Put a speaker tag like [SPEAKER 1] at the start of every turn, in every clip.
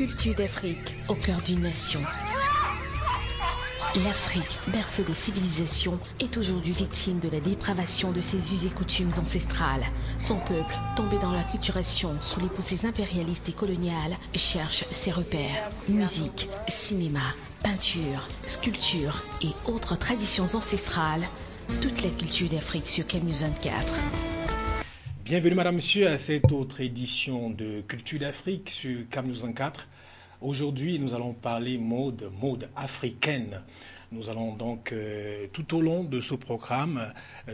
[SPEAKER 1] Culture d'Afrique au cœur d'une nation. L'Afrique, berceau des civilisations, est aujourd'hui victime de la dépravation de ses us et coutumes ancestrales. Son peuple, tombé dans l'acculturation sous les poussées impérialistes et coloniales, cherche ses repères. Musique, cinéma, peinture, sculpture et autres traditions ancestrales. Toute la culture d'Afrique sur CAMNews 24.
[SPEAKER 2] Bienvenue madame, monsieur à cette autre édition de Culture d'Afrique sur CAMNews 24. Aujourd'hui, nous allons parler mode africaine. Nous allons donc, tout au long de ce programme,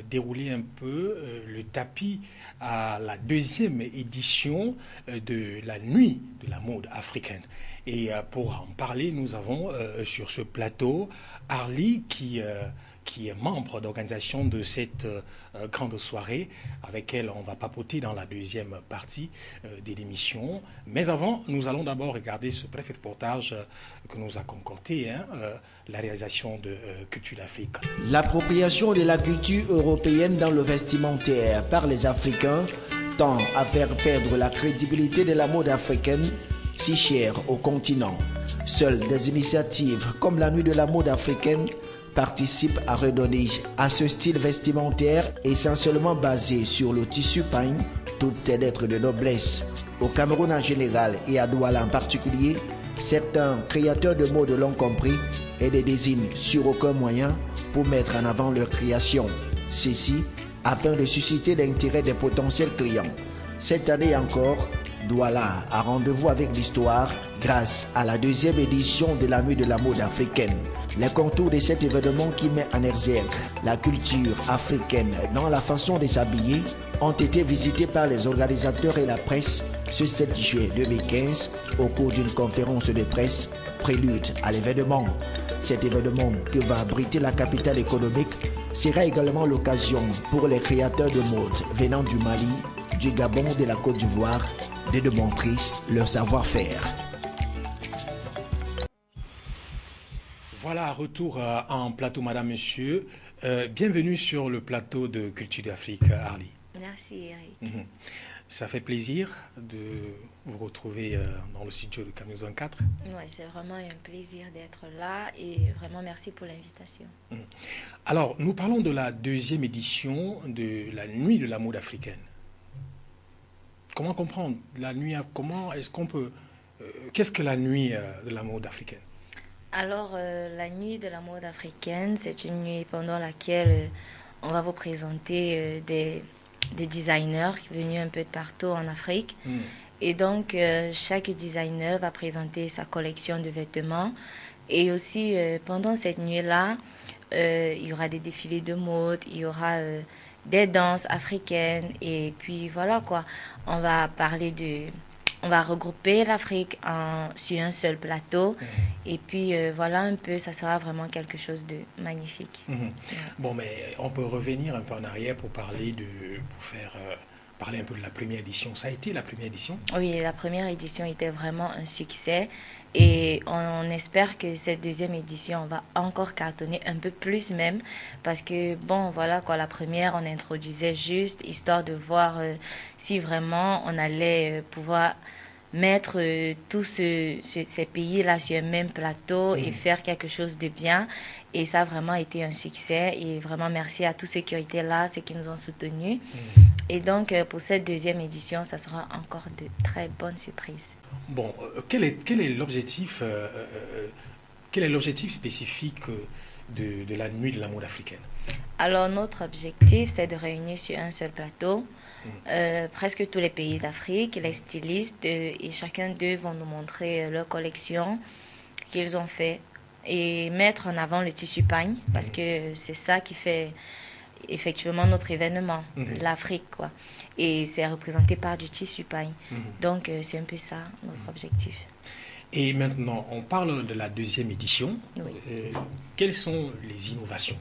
[SPEAKER 2] dérouler un peu le tapis à la deuxième édition de la nuit de la mode africaine. Et pour en parler, nous avons sur ce plateau Arlie qui est membre d'organisation de cette grande soirée, avec elle on va papoter dans la deuxième partie de l'émission. Mais avant, nous allons d'abord regarder ce bref reportage que nous a concocté, la réalisation de Culture d'Afrique.
[SPEAKER 3] L'appropriation de la culture européenne dans le vestimentaire par les Africains tend à faire perdre la crédibilité de la mode africaine, si chère au continent. Seules des initiatives comme la nuit de la mode africaine participe à redonner à ce style vestimentaire essentiellement basé sur le tissu pagne toutes ses lettres de noblesse. Au Cameroun en général et à Douala en particulier, certains créateurs de mode l'ont compris et les désignent sur aucun moyen pour mettre en avant leur création. Ceci afin de susciter l'intérêt des potentiels clients. Cette année encore, Douala a rendez-vous avec l'histoire grâce à la deuxième édition de la nuit de la mode africaine. Les contours de cet événement qui met en exergue la culture africaine dans la façon de s'habiller ont été visités par les organisateurs et la presse ce 7 juillet 2015 au cours d'une conférence de presse prélude à l'événement. Cet événement que va abriter la capitale économique sera également l'occasion pour les créateurs de mode venant du Mali, du Gabon, de la Côte d'Ivoire de démontrer leur savoir-faire.
[SPEAKER 2] Voilà, retour en plateau, madame, monsieur. Bienvenue sur le plateau de Culture d'Afrique, Arlie.
[SPEAKER 4] Merci, Eric.
[SPEAKER 2] Ça fait plaisir de vous retrouver dans le studio de CAMNews 24.
[SPEAKER 4] Oui, c'est vraiment un plaisir d'être là et vraiment merci pour l'invitation.
[SPEAKER 2] Alors, nous parlons de la deuxième édition de la nuit de la mode africaine. Comment comprendre la nuit? Comment est-ce qu'on peut... qu'est-ce que la nuit de la mode africaine?
[SPEAKER 4] Alors, la nuit de la mode africaine, c'est une nuit pendant laquelle on va vous présenter des designers venus un peu de partout en Afrique. Et donc, chaque designer va présenter sa collection de vêtements. Et aussi, pendant cette nuit-là, il y aura des défilés de mode, il y aura des danses africaines. Et puis, voilà quoi, on va parler de... On va regrouper l'Afrique sur un seul plateau. Et puis, voilà un peu, ça sera vraiment quelque chose de magnifique.
[SPEAKER 2] Bon, mais on peut revenir un peu en arrière pour parler parler un peu de la première édition. Ça a été la première édition?
[SPEAKER 4] Oui, la première édition était vraiment un succès. Et on espère que cette deuxième édition va encore cartonner un peu plus même. Parce que, bon, voilà, quoi, la première, on introduisait juste, histoire de voir si vraiment on allait pouvoir mettre tous ces pays-là sur un même plateau et faire quelque chose de bien. Et ça a vraiment été un succès. Et vraiment, merci à tous ceux qui ont été là, ceux qui nous ont soutenus. Et donc, pour cette deuxième édition, ça sera encore de très bonnes surprises.
[SPEAKER 2] Bon, quel est l'objectif spécifique de la nuit de la mode africaine?
[SPEAKER 4] Alors, notre objectif, c'est de réunir sur un seul plateau presque tous les pays d'Afrique, les stylistes, et chacun d'eux vont nous montrer leur collection qu'ils ont fait et mettre en avant le tissu pagne, parce que c'est ça qui fait effectivement notre événement, l'Afrique, quoi. Et c'est représenté par du tissu pagne. Donc, c'est un peu ça, notre objectif.
[SPEAKER 2] Et maintenant, on parle de la deuxième édition.
[SPEAKER 4] Oui.
[SPEAKER 2] Quelles sont les innovations?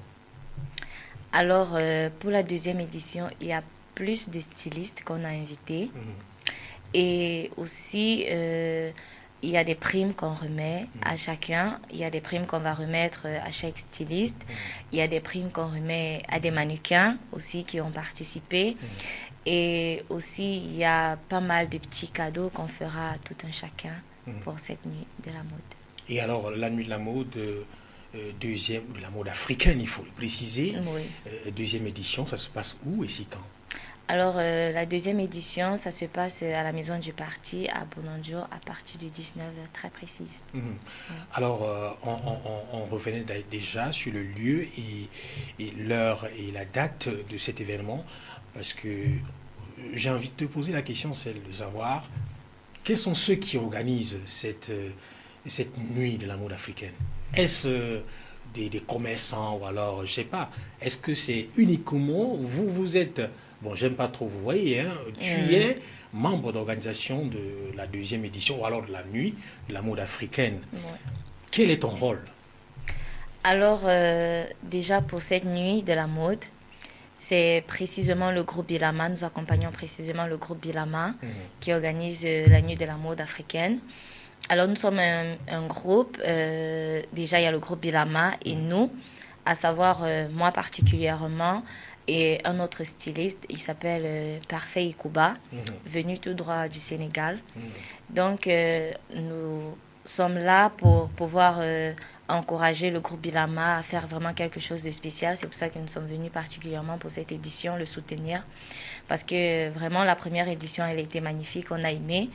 [SPEAKER 4] Alors, pour la deuxième édition, il y a plus de stylistes qu'on a invités. Et aussi, il y a des primes qu'on remet à chacun. Il y a des primes qu'on va remettre à chaque styliste. Il y a des primes qu'on remet à des mannequins aussi qui ont participé. Et aussi, il y a pas mal de petits cadeaux qu'on fera à tout un chacun pour cette nuit de la mode.
[SPEAKER 2] Et alors, la nuit de la mode, deuxième, de la mode africaine, il faut le préciser.
[SPEAKER 4] Oui.
[SPEAKER 2] Deuxième édition, ça se passe où et c'est quand?
[SPEAKER 4] Alors, la deuxième édition, ça se passe à la Maison du Parti, à Bonanjo, à partir de 19h, très précise.
[SPEAKER 2] Ouais. Alors, on revenait déjà sur le lieu et l'heure et la date de cet événement, parce que j'ai envie de te poser la question, celle de savoir, quels sont ceux qui organisent cette nuit de la mode africaine? Est-ce des commerçants ou alors, je sais pas, est-ce que c'est uniquement, vous êtes... Bon, j'aime pas trop, vous voyez, hein, tu es membre d'organisation de la deuxième édition ou alors de la nuit de la mode africaine.
[SPEAKER 4] Ouais.
[SPEAKER 2] Quel est ton rôle?
[SPEAKER 4] Alors, déjà pour cette nuit de la mode, c'est précisément le groupe Bilama. Nous accompagnons précisément le groupe Bilama qui organise la nuit de la mode africaine. Alors, nous sommes un groupe. Déjà, il y a le groupe Bilama et nous, à savoir moi particulièrement, et un autre styliste, il s'appelle Parfait Ikuba, venu tout droit du Sénégal. Donc, nous sommes là pour pouvoir encourager le groupe Bilama à faire vraiment quelque chose de spécial. C'est pour ça que nous sommes venus particulièrement pour cette édition, le soutenir. Parce que vraiment, la première édition, elle a été magnifique, on a aimé.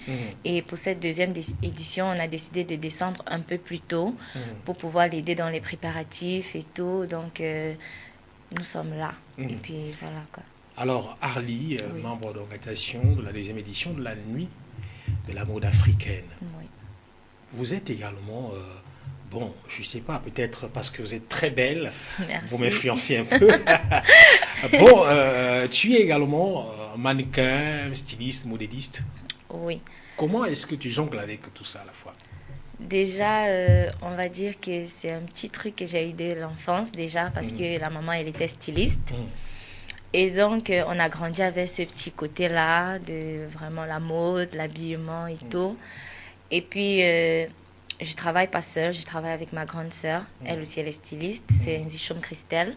[SPEAKER 4] Et pour cette deuxième édition, on a décidé de descendre un peu plus tôt pour pouvoir l'aider dans les préparatifs et tout. Donc, nous sommes là. Et puis voilà quoi.
[SPEAKER 2] Alors Arlie, membre d'organisation de la deuxième édition de la nuit de la mode africaine.
[SPEAKER 4] Oui.
[SPEAKER 2] Vous êtes également, bon, je sais pas, peut-être parce que vous êtes très belle,
[SPEAKER 4] Merci.
[SPEAKER 2] vous m'influencez un peu. Bon, tu es également mannequin, styliste, modéliste.
[SPEAKER 4] Oui.
[SPEAKER 2] Comment est-ce que tu jongles avec tout ça à la fois?
[SPEAKER 4] Déjà, on va dire que c'est un petit truc que j'ai eu dès l'enfance déjà parce que la maman, elle était styliste. Et donc, on a grandi avec ce petit côté-là de vraiment la mode, l'habillement et tout. Et puis, je travaille pas seule, je travaille avec ma grande sœur. Elle aussi, elle est styliste. C'est Nzichoum Christelle.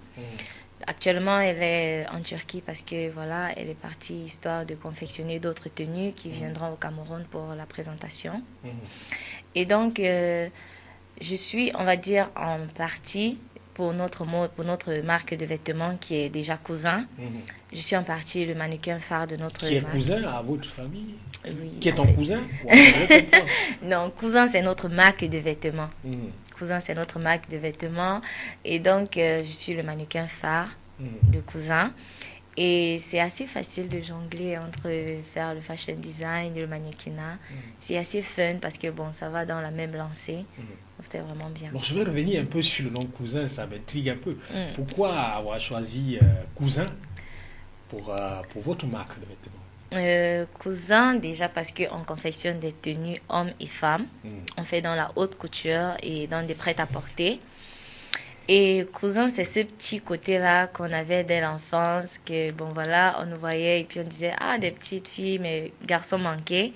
[SPEAKER 4] Actuellement, elle est en Turquie parce que voilà, elle est partie histoire de confectionner d'autres tenues qui viendront au Cameroun pour la présentation. Et donc, je suis, on va dire, en partie pour notre marque de vêtements qui est déjà Cousin. Je suis en partie le mannequin phare de notre
[SPEAKER 2] Qui est
[SPEAKER 4] marque.
[SPEAKER 2] cousin à votre famille?
[SPEAKER 4] Oui,
[SPEAKER 2] qui est ton cousin?
[SPEAKER 4] Non, Cousin, c'est notre marque de vêtements. Cousin, c'est notre marque de vêtements. Et donc, je suis le mannequin phare de Cousin. Et c'est assez facile de jongler entre faire le fashion design et le mannequinat. C'est assez fun parce que bon, ça va dans la même lancée. C'était vraiment bien.
[SPEAKER 2] Bon, je vais revenir un peu sur le nom Cousin, ça m'intrigue un peu. Pourquoi avoir choisi Cousin pour votre marque de vêtements?
[SPEAKER 4] Cousin, déjà parce qu'on confectionne des tenues hommes et femmes. On fait dans la haute couture et dans des prêt-à-porter. Et Cousin, c'est ce petit côté-là qu'on avait dès l'enfance, que bon voilà, on nous voyait et puis on disait, ah, des petites filles, mais garçons manqués.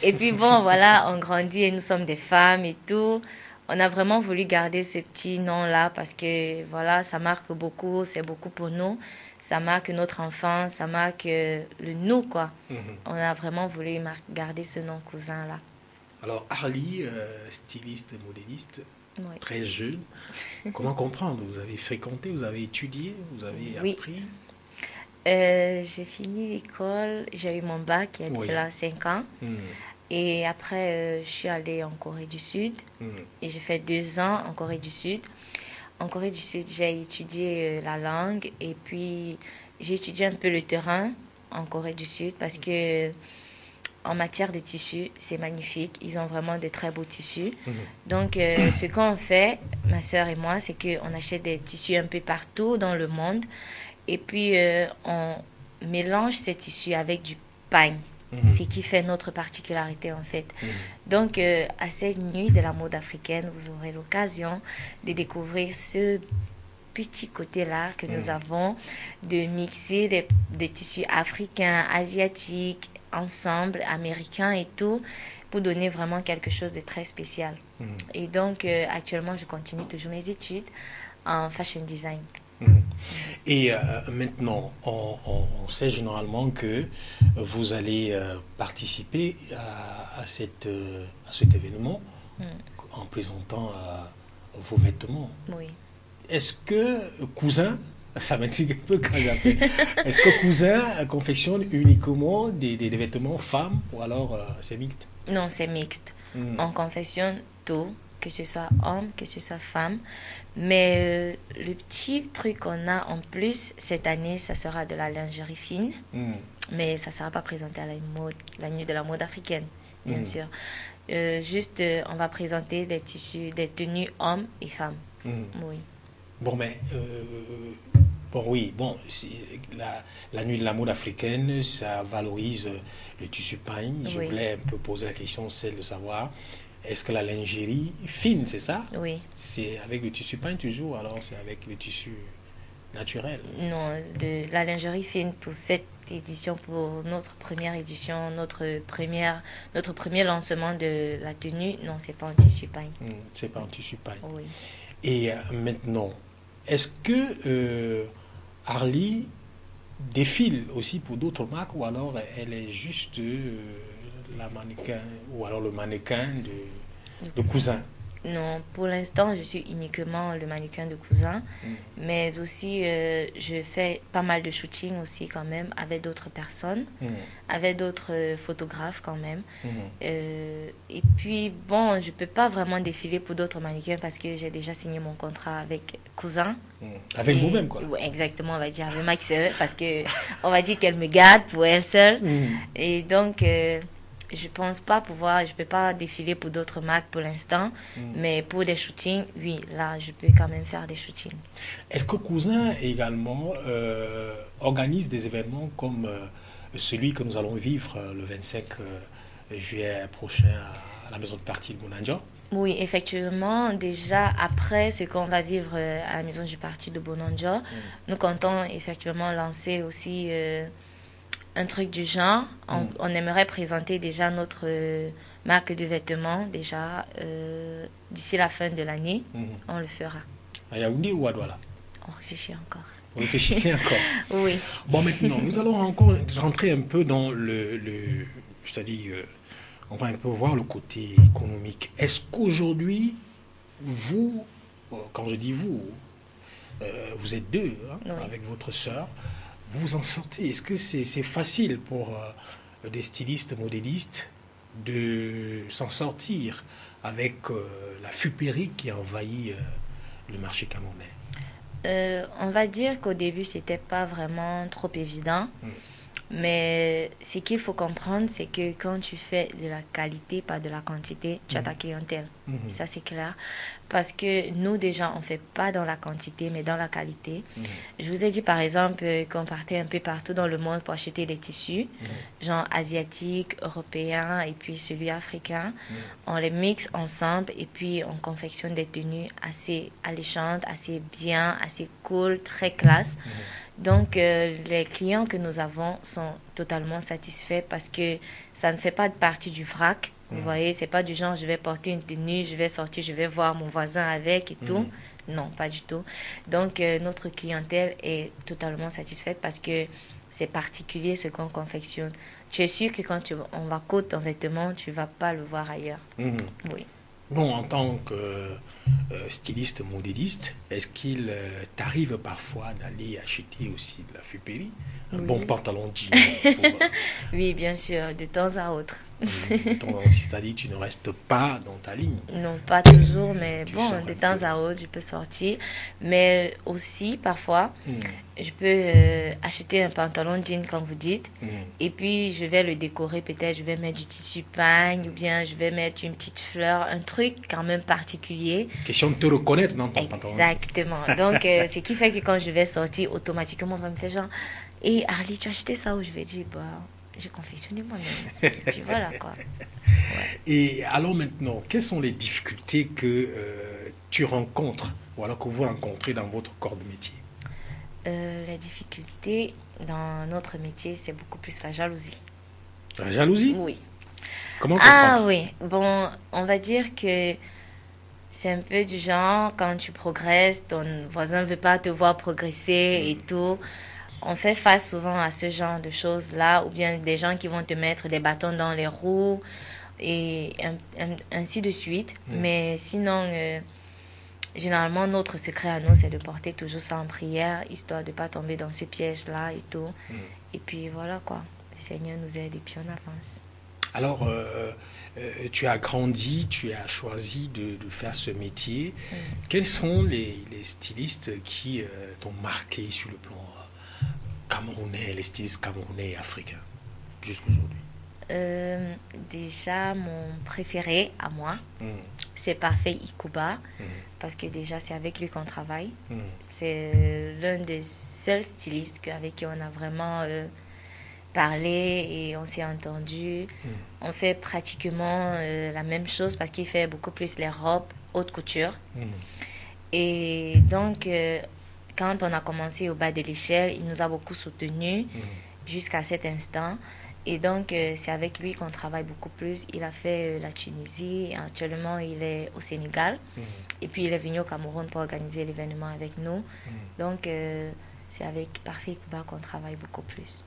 [SPEAKER 4] Et puis bon, voilà, on grandit et nous sommes des femmes et tout. On a vraiment voulu garder ce petit nom-là parce que voilà, ça marque beaucoup, c'est beaucoup pour nous. Ça marque notre enfance, ça marque le nous, quoi. On a vraiment voulu garder ce nom Cousin-là.
[SPEAKER 2] Alors, Arlie, styliste, modéliste,
[SPEAKER 4] Oui.
[SPEAKER 2] très jeune, comment comprendre? Vous avez fréquenté, vous avez étudié, vous avez appris?
[SPEAKER 4] J'ai fini l'école, j'ai eu mon bac il y a de cela 5 ans. Et après, je suis allée en Corée du Sud et j'ai fait 2 ans en Corée du Sud. En Corée du Sud, j'ai étudié la langue et puis j'ai étudié un peu le terrain en Corée du Sud parce que en matière de tissus, c'est magnifique. Ils ont vraiment de très beaux tissus. Donc, ce qu'on fait, ma soeur et moi, c'est qu'on achète des tissus un peu partout dans le monde et puis on mélange ces tissus avec du pagne. Ce qui fait notre particularité en fait. Donc à cette nuit de la mode africaine, vous aurez l'occasion de découvrir ce petit côté-là que nous avons, de mixer des tissus africains, asiatiques, ensemble, américains et tout, pour donner vraiment quelque chose de très spécial. Et donc actuellement, je continue toujours mes études en fashion design.
[SPEAKER 2] Et maintenant, on sait généralement que vous allez participer à cet événement en présentant vos vêtements.
[SPEAKER 4] Oui.
[SPEAKER 2] Est-ce que Cousin, ça m'intrigue un peu quand j'appelle, est-ce que Cousin confectionne uniquement des vêtements femmes ou alors c'est mixte?
[SPEAKER 4] Non, c'est mixte. On confectionne tout, que ce soit homme, que ce soit femme. Mais le petit truc qu'on a en plus cette année, ça sera de la lingerie fine. Mais ça ne sera pas présenté à la nuit de la mode africaine, bien sûr. Juste, on va présenter des tissus, des tenues hommes et femmes. Oui.
[SPEAKER 2] Bon, mais la nuit de la mode africaine, ça valorise le tissu pain. Je voulais un peu poser la question, celle de savoir, est-ce que la lingerie fine, c'est ça?
[SPEAKER 4] Oui.
[SPEAKER 2] C'est avec le tissu pain toujours, alors c'est avec le tissu naturel?
[SPEAKER 4] Non, de la lingerie fine pour cette édition, pour notre première édition, notre premier lancement de la tenue, non, c'est pas en tissu pain.
[SPEAKER 2] C'est pas en tissu pain.
[SPEAKER 4] Oui.
[SPEAKER 2] Et maintenant, est-ce que Arly défile aussi pour d'autres marques ou alors elle est juste la mannequin ou alors le mannequin de Cousin?
[SPEAKER 4] Non, pour l'instant, je suis uniquement le mannequin de Cousin, mais aussi je fais pas mal de shooting aussi quand même avec d'autres personnes, avec d'autres photographes quand même. Et puis, bon, je peux pas vraiment défiler pour d'autres mannequins parce que j'ai déjà signé mon contrat avec Cousin.
[SPEAKER 2] Avec vous-même, quoi?
[SPEAKER 4] Oui, exactement, on va dire avec ma sœur, parce que on va dire qu'elle me garde pour elle seule. Et donc... je pense pas pouvoir, je peux pas défiler pour d'autres marques pour l'instant, mais pour des shootings, oui, là, je peux quand même faire des shootings.
[SPEAKER 2] Est-ce que Cousin également organise des événements comme celui que nous allons vivre le 25 juillet prochain à la maison de partie de Bonandia?
[SPEAKER 4] Oui, effectivement, déjà après ce qu'on va vivre à la maison du parti de Bonandia, nous comptons effectivement lancer aussi... un truc du genre. On aimerait présenter déjà notre marque de vêtements déjà d'ici la fin de l'année. On le fera.
[SPEAKER 2] À Yaoundé ou à Douala?
[SPEAKER 4] On réfléchit encore.
[SPEAKER 2] Vous réfléchissez encore?
[SPEAKER 4] Oui.
[SPEAKER 2] Bon, maintenant, nous allons encore rentrer un peu dans c'est-à-dire, on va un peu voir le côté économique. Est-ce qu'aujourd'hui, vous, quand je dis vous, vous êtes deux, hein,
[SPEAKER 4] oui,
[SPEAKER 2] avec votre sœur, vous en sortez? Est-ce que c'est facile pour des stylistes, modélistes de s'en sortir avec la fupérie qui envahit le marché camerounais?
[SPEAKER 4] On va dire qu'au début, c'était pas vraiment trop évident. Mais ce qu'il faut comprendre, c'est que quand tu fais de la qualité, pas de la quantité, tu as ta clientèle. Ça, c'est clair. Parce que nous, déjà, on ne fait pas dans la quantité, mais dans la qualité. Je vous ai dit, par exemple, qu'on partait un peu partout dans le monde pour acheter des tissus, genre asiatiques, européens, et puis celui africain. On les mixe ensemble, et puis on confectionne des tenues assez alléchantes, assez bien, assez cool, très classe. Donc, les clients que nous avons sont totalement satisfaits parce que ça ne fait pas partie du vrac. Vous voyez, c'est pas du genre, je vais porter une tenue, je vais sortir, je vais voir mon voisin avec et tout. Non, pas du tout. Donc, notre clientèle est totalement satisfaite parce que c'est particulier ce qu'on confectionne. Tu es sûr que quand on va coudre ton vêtement, tu vas pas le voir ailleurs. Oui.
[SPEAKER 2] Bon, en tant que styliste, modéliste, est-ce qu'il t'arrive parfois d'aller acheter aussi de la fupérie? Un bon pantalon jean
[SPEAKER 4] Oui, bien sûr, de temps à autre.
[SPEAKER 2] C'est-à-dire tu ne restes pas dans ta ligne?
[SPEAKER 4] Non, pas toujours, mais bon, de temps à autre, je peux sortir. Mais aussi, parfois, je peux acheter un pantalon jean, comme vous dites, et puis je vais le décorer, peut-être je vais mettre du tissu pagne, ou bien je vais mettre une petite fleur, un truc quand même particulier.
[SPEAKER 2] Question de te reconnaître dans ton pantalon.
[SPEAKER 4] Exactement. Donc, ce qui fait que quand je vais sortir, automatiquement, on va me faire genre, et Arly, tu as acheté ça? Où je vais dire, bah... j'ai confectionné moi-même. Et puis voilà quoi. Ouais.
[SPEAKER 2] Et alors maintenant, quelles sont les difficultés que tu rencontres ou alors que vous rencontrez dans votre corps de métier?
[SPEAKER 4] La difficulté dans notre métier, c'est beaucoup plus la jalousie.
[SPEAKER 2] La jalousie?
[SPEAKER 4] Oui.
[SPEAKER 2] Comment comprendre?
[SPEAKER 4] Oui. Bon, on va dire que C'est un peu du genre, quand tu progresses, ton voisin ne veut pas te voir progresser et tout. On fait face souvent à ce genre de choses-là, ou bien des gens qui vont te mettre des bâtons dans les roues, et ainsi de suite. Mais sinon, généralement, notre secret à nous, c'est de porter toujours ça en prière, histoire de ne pas tomber dans ce piège-là et tout. Et puis voilà quoi, le Seigneur nous aide et puis on avance.
[SPEAKER 2] Alors, tu as grandi, tu as choisi de faire ce métier. Quels sont les stylistes qui t'ont marqué sur le plan camerounais, les stylistes camerounais et africains jusqu'aujourd'hui?
[SPEAKER 4] Déjà, mon préféré à moi, c'est Parfait Ikuba, parce que déjà, c'est avec lui qu'on travaille. C'est l'un des seuls stylistes avec qui on a vraiment parlé et on s'est entendu. On fait pratiquement la même chose parce qu'il fait beaucoup plus les robes haute couture. Et donc, quand on a commencé au bas de l'échelle, il nous a beaucoup soutenus jusqu'à cet instant. Et donc, c'est avec lui qu'on travaille beaucoup plus. Il a fait la Tunisie. Actuellement, il est au Sénégal. Et puis, il est venu au Cameroun pour organiser l'événement avec nous. Donc, c'est avec Parfait Ikuba qu'on travaille beaucoup plus.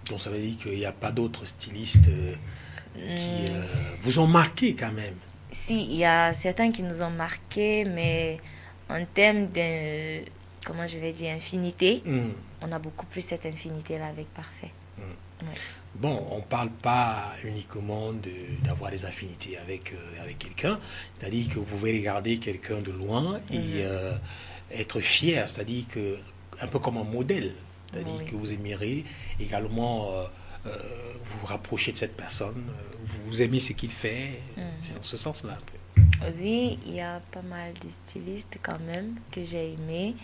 [SPEAKER 2] Donc, ça veut dire qu'il n'y a pas d'autres stylistes qui vous ont marqué quand même?
[SPEAKER 4] Si, il y a certains qui nous ont marqué, mais en termes de, comment je vais dire, infinité, on a beaucoup plus cette infinité-là avec Parfait. Ouais.
[SPEAKER 2] Bon, on ne parle pas uniquement d'avoir des affinités avec quelqu'un, c'est-à-dire que vous pouvez regarder quelqu'un de loin et être fier, c'est-à-dire que, un peu comme un modèle, c'est-à-dire que vous aimerez également vous rapprocher de cette personne, vous aimez ce qu'il fait, dans ce sens-là.
[SPEAKER 4] Oui, il y a pas mal de stylistes quand même que j'ai aimés,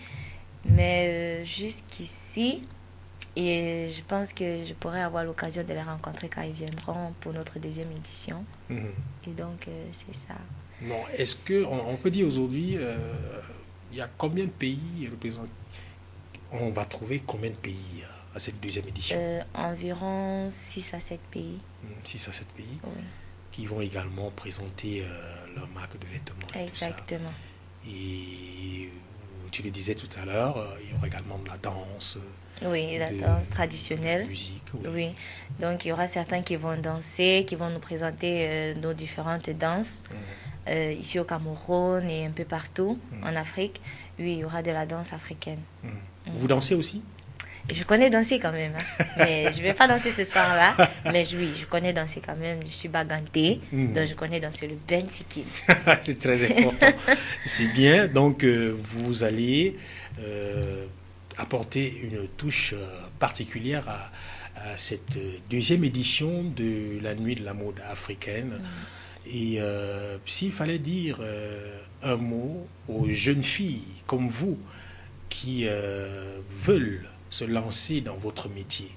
[SPEAKER 4] mais jusqu'ici, et je pense que je pourrais avoir l'occasion de les rencontrer quand ils viendront pour notre deuxième édition. Et donc, c'est ça.
[SPEAKER 2] Bon, est-ce qu'on peut dire aujourd'hui, il y a combien de pays représentés? On va trouver combien de pays à cette deuxième édition?
[SPEAKER 4] Environ 6 à 7 pays.
[SPEAKER 2] 6 à 7 pays,
[SPEAKER 4] oui.
[SPEAKER 2] Qui vont également présenter leur marque de vêtements.
[SPEAKER 4] Exactement.
[SPEAKER 2] Et tu le disais tout à l'heure, il y aura également de la danse.
[SPEAKER 4] Oui, la danse traditionnelle.
[SPEAKER 2] La musique,
[SPEAKER 4] oui. Donc, il y aura certains qui vont danser, qui vont nous présenter nos différentes danses. Ici au Cameroun et un peu partout en Afrique. Oui, il y aura de la danse africaine.
[SPEAKER 2] Vous dansez aussi?
[SPEAKER 4] Je connais danser quand même, hein. Mais je ne vais pas danser ce soir-là. Mais oui, je connais danser quand même. Je suis bagantée, donc je connais danser le bensikin.
[SPEAKER 2] C'est très important. C'est bien. Donc, vous allez apporter une touche particulière à cette deuxième édition de la Nuit de la mode africaine. Et s'il fallait dire un mot aux jeunes filles comme vous qui veulent se lancer dans votre métier,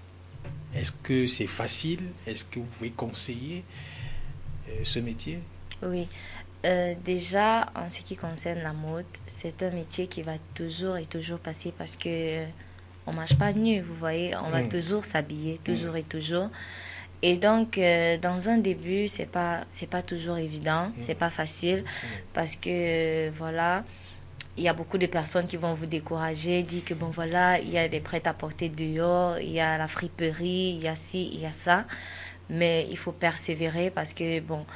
[SPEAKER 2] est-ce que c'est facile? Est-ce que vous pouvez conseiller ce métier?
[SPEAKER 4] Oui. Déjà, en ce qui concerne la mode, c'est un métier qui va toujours et toujours passer parce que on marche pas nu, vous voyez. On va toujours s'habiller, toujours et toujours. Et donc, dans un début, c'est pas toujours évident, c'est pas facile parce que, voilà, il y a beaucoup de personnes qui vont vous décourager, dire que, bon, voilà, il y a des prêt-à-porter dehors, il y a la friperie, il y a ci, il y a ça. Mais il faut persévérer parce que, bon,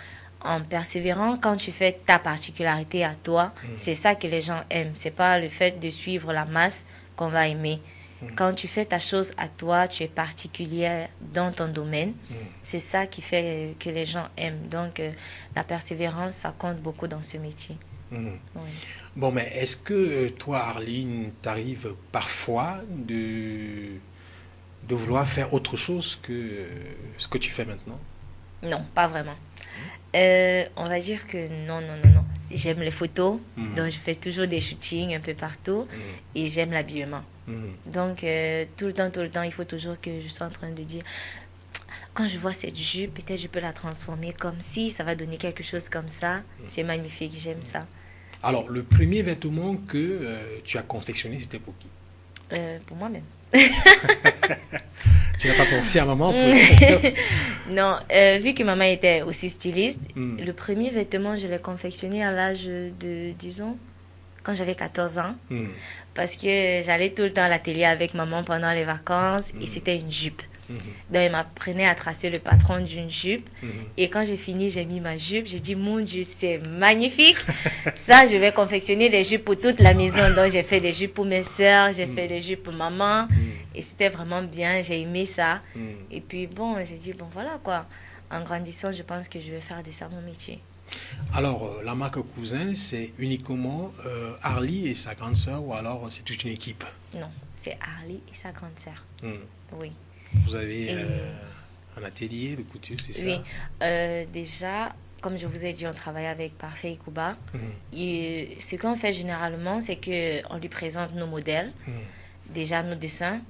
[SPEAKER 4] en persévérant, quand tu fais ta particularité à toi, c'est ça que les gens aiment. C'est pas le fait de suivre la masse qu'on va aimer. Quand tu fais ta chose à toi, tu es particulière dans ton domaine. C'est ça qui fait que les gens aiment. Donc, la persévérance, ça compte beaucoup dans ce métier. Oui.
[SPEAKER 2] Bon, mais est-ce que toi, Arline, t'arrives parfois de vouloir faire autre chose que ce que tu fais maintenant?
[SPEAKER 4] Non, pas vraiment. On va dire que non. J'aime les photos, donc je fais toujours des shootings un peu partout et j'aime l'habillement. Donc, tout le temps, il faut toujours que je sois en train de dire, quand je vois cette jupe, peut-être je peux la transformer comme si, ça va donner quelque chose comme ça. C'est magnifique, j'aime ça.
[SPEAKER 2] Alors, le premier vêtement que tu as confectionné, c'était pour qui?
[SPEAKER 4] Pour moi-même.
[SPEAKER 2] Tu n'as pas pensé à maman
[SPEAKER 4] Non, vu que maman était aussi styliste, le premier vêtement, je l'ai confectionné à l'âge de, disons, quand j'avais 14 ans. Parce que j'allais tout le temps à l'atelier avec maman pendant les vacances et c'était une jupe. Donc, elle m'apprenait à tracer le patron d'une jupe. Et quand j'ai fini, j'ai mis ma jupe. J'ai dit, mon Dieu, c'est magnifique. Ça, je vais confectionner des jupes pour toute la maison. Donc, j'ai fait des jupes pour mes soeurs, j'ai fait des jupes pour maman. Et c'était vraiment bien. J'ai aimé ça. Et puis, bon, j'ai dit, bon, voilà quoi. En grandissant, je pense que je vais faire de ça mon métier.
[SPEAKER 2] Alors, la marque Cousin, c'est uniquement Arlie et sa grande sœur ou alors c'est toute une équipe?
[SPEAKER 4] Non, c'est Arlie et sa grande sœur. Oui.
[SPEAKER 2] Vous avez un atelier de couture, c'est ça?
[SPEAKER 4] Oui. Déjà, comme je vous ai dit, on travaille avec Parfait et Kuba. Et ce qu'on fait généralement, c'est qu'on lui présente nos modèles, déjà nos dessins.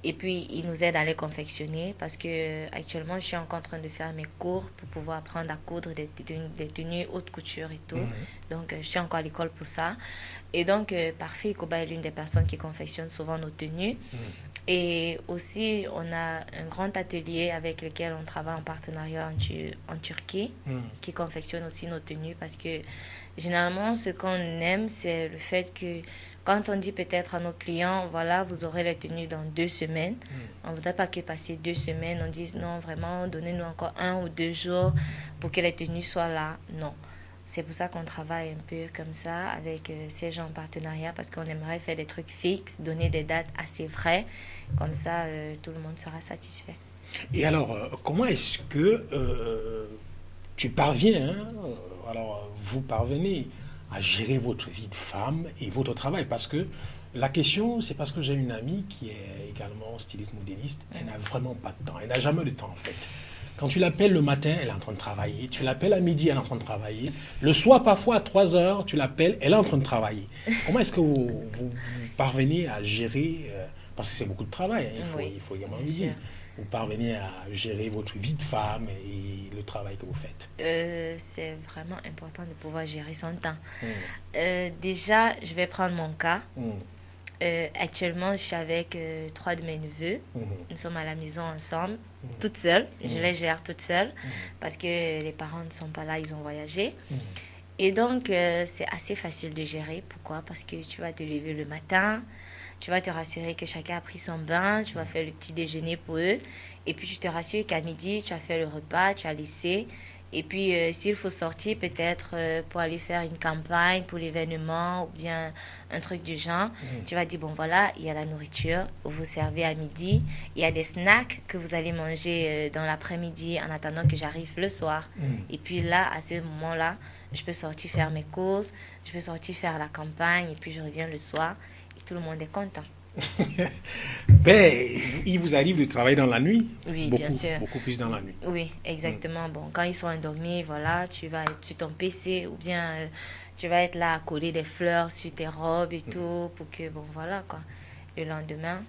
[SPEAKER 4] Et puis, il nous aide à les confectionner parce que actuellement, je suis encore en train de faire mes cours pour pouvoir apprendre à coudre des tenues haute couture et tout. Donc, je suis encore à l'école pour ça. Et donc, Parfait Koba est l'une des personnes qui confectionne souvent nos tenues. Et aussi, on a un grand atelier avec lequel on travaille en partenariat en Turquie, qui confectionne aussi nos tenues parce que généralement, ce qu'on aime, c'est le fait que quand on dit peut-être à nos clients, voilà, vous aurez les tenues dans 2 semaines, on ne voudrait pas que passer 2 semaines, on dise non, vraiment, donnez-nous encore 1 ou 2 jours pour que les tenues soient là. Non. C'est pour ça qu'on travaille un peu comme ça avec ces gens en partenariat parce qu'on aimerait faire des trucs fixes, donner des dates assez vraies. Comme ça, tout le monde sera satisfait.
[SPEAKER 2] Et alors, comment est-ce que tu parviens, alors vous parvenez à gérer votre vie de femme et votre travail? Parce que la question, c'est parce que j'ai une amie qui est également styliste modéliste. Elle n'a vraiment pas de temps. Elle n'a jamais de temps en fait. Quand tu l'appelles le matin, elle est en train de travailler. Tu l'appelles à midi, elle est en train de travailler. Le soir, parfois à 3 heures, tu l'appelles, elle est en train de travailler. Comment est-ce que vous parvenez à gérer, parce que c'est beaucoup de travail, hein, il faut également le dire. Vous parvenez à gérer votre vie de femme et le travail que vous faites?
[SPEAKER 4] C'est vraiment important de pouvoir gérer son temps. Déjà, je vais prendre mon cas. Actuellement, je suis avec 3 de mes neveux. Nous sommes à la maison ensemble, toutes seules. Je les gère toutes seules parce que les parents ne sont pas là, ils ont voyagé. Et donc, c'est assez facile de gérer. Pourquoi? Parce que tu vas te lever le matin, tu vas te rassurer que chacun a pris son bain, tu vas faire le petit déjeuner pour eux. Et puis, tu te rassures qu'à midi, tu as fait le repas, tu as laissé. Et puis, s'il faut sortir peut-être pour aller faire une campagne pour l'événement ou bien un truc du genre, tu vas dire, bon voilà, il y a la nourriture, vous servez à midi, il y a des snacks que vous allez manger dans l'après-midi en attendant que j'arrive le soir. Et puis là, à ce moment-là, je peux sortir faire mes courses, je peux sortir faire la campagne et puis je reviens le soir et tout le monde est content.
[SPEAKER 2] Ben, il vous arrive de travailler dans la nuit?
[SPEAKER 4] Oui,
[SPEAKER 2] beaucoup,
[SPEAKER 4] bien sûr.
[SPEAKER 2] Beaucoup plus dans la nuit.
[SPEAKER 4] Oui, exactement. Bon, quand ils sont endormis, voilà, tu vas être sur ton PC ou bien tu vas être là à coller des fleurs sur tes robes et tout pour que, bon, voilà, quoi. Le lendemain.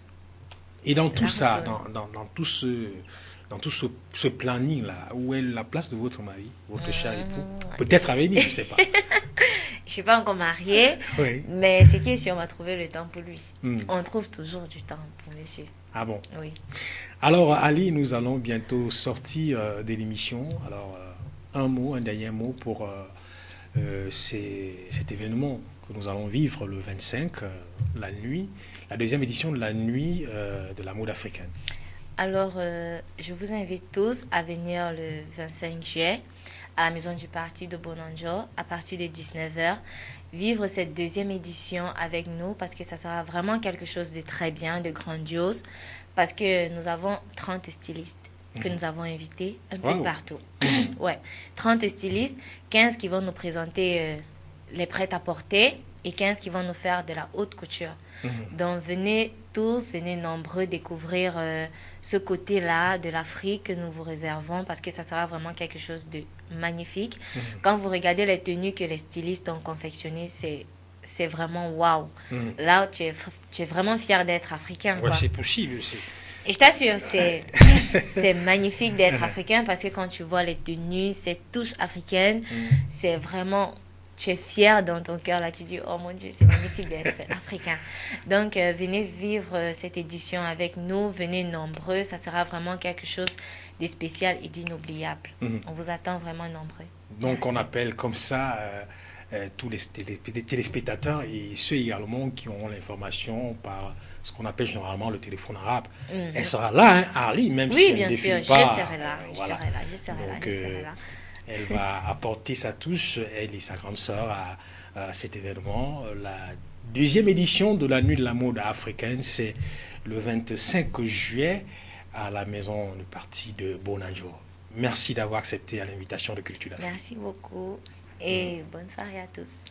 [SPEAKER 2] Et dans tout ça, dans tout ce planning-là, où est la place de votre mari, votre cher époux? Peut-être à venir, je ne sais pas.
[SPEAKER 4] Je ne suis pas encore mariée, mais c'est qu'il est sûr, on va trouver le temps pour lui. On trouve toujours du temps pour monsieur.
[SPEAKER 2] Ah bon?
[SPEAKER 4] Oui.
[SPEAKER 2] Alors, Ali, nous allons bientôt sortir de l'émission. Alors, un dernier mot pour cet événement que nous allons vivre le 25, la nuit, la deuxième édition de la nuit de la mode africaine.
[SPEAKER 4] Alors, je vous invite tous à venir le 25 juillet à la maison du parti de Bonanjo à partir de 19h, vivre cette deuxième édition avec nous parce que ça sera vraiment quelque chose de très bien, de grandiose, parce que nous avons 30 stylistes que nous avons invités un peu partout. Ouais, 30 stylistes, 15 qui vont nous présenter les prêt-à-porter et 15 qui vont nous faire de la haute couture. Donc venez tous, venez nombreux découvrir ce côté-là de l'Afrique que nous vous réservons parce que ça sera vraiment quelque chose de magnifique. Quand vous regardez les tenues que les stylistes ont confectionnées, c'est vraiment waouh. Là, tu es vraiment fier d'être africain.
[SPEAKER 2] Ouais, c'est possible.
[SPEAKER 4] Et je t'assure, c'est magnifique d'être africain parce que quand tu vois les tenues, ces touches africaines, c'est vraiment tu es fier dans ton cœur, là, tu dis, oh mon Dieu, c'est magnifique d'être africain. Donc, venez vivre cette édition avec nous, venez nombreux, ça sera vraiment quelque chose de spécial et d'inoubliable. On vous attend vraiment nombreux.
[SPEAKER 2] Donc,
[SPEAKER 4] Merci.
[SPEAKER 2] on appelle comme ça tous les téléspectateurs et ceux également qui ont l'information par ce qu'on appelle généralement le téléphone arabe. Elle sera là, hein, Arlie, même si
[SPEAKER 4] Oui,
[SPEAKER 2] elle
[SPEAKER 4] bien
[SPEAKER 2] ne
[SPEAKER 4] sûr,
[SPEAKER 2] défile
[SPEAKER 4] je
[SPEAKER 2] pas.
[SPEAKER 4] serai là, je
[SPEAKER 2] Voilà.
[SPEAKER 4] serai là, je serai là,
[SPEAKER 2] Donc,
[SPEAKER 4] je serai là.
[SPEAKER 2] elle va apporter sa touche, elle et sa grande sœur, à cet événement. La deuxième édition de la Nuit de la mode africaine, c'est le 25 juillet à la maison du parti de Bonanjo. Merci d'avoir accepté l'invitation de Culture d'Afrique.
[SPEAKER 4] Merci beaucoup et bonne soirée à tous.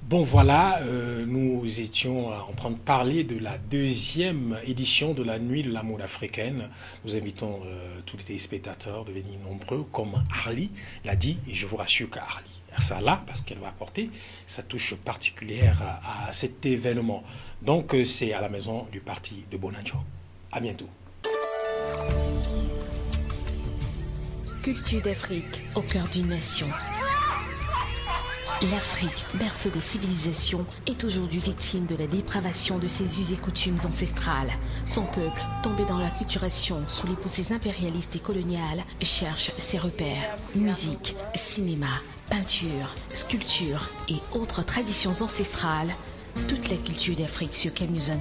[SPEAKER 2] Bon voilà, nous étions en train de parler de la deuxième édition de la Nuit de la mode africaine. Nous invitons tous les téléspectateurs de venir nombreux, comme Arlie l'a dit, et je vous rassure qu'Arlie sera là parce qu'elle va apporter sa touche particulière à cet événement. Donc c'est à la maison du parti de Bonanjo. À bientôt.
[SPEAKER 1] Culture d'Afrique au cœur d'une nation. L'Afrique, berceau des civilisations, est aujourd'hui victime de la dépravation de ses us et coutumes ancestrales. Son peuple, tombé dans l'acculturation sous les poussées impérialistes et coloniales, cherche ses repères. Musique, cinéma, peinture, sculpture et autres traditions ancestrales. Toute la culture d'Afrique sur Camuzon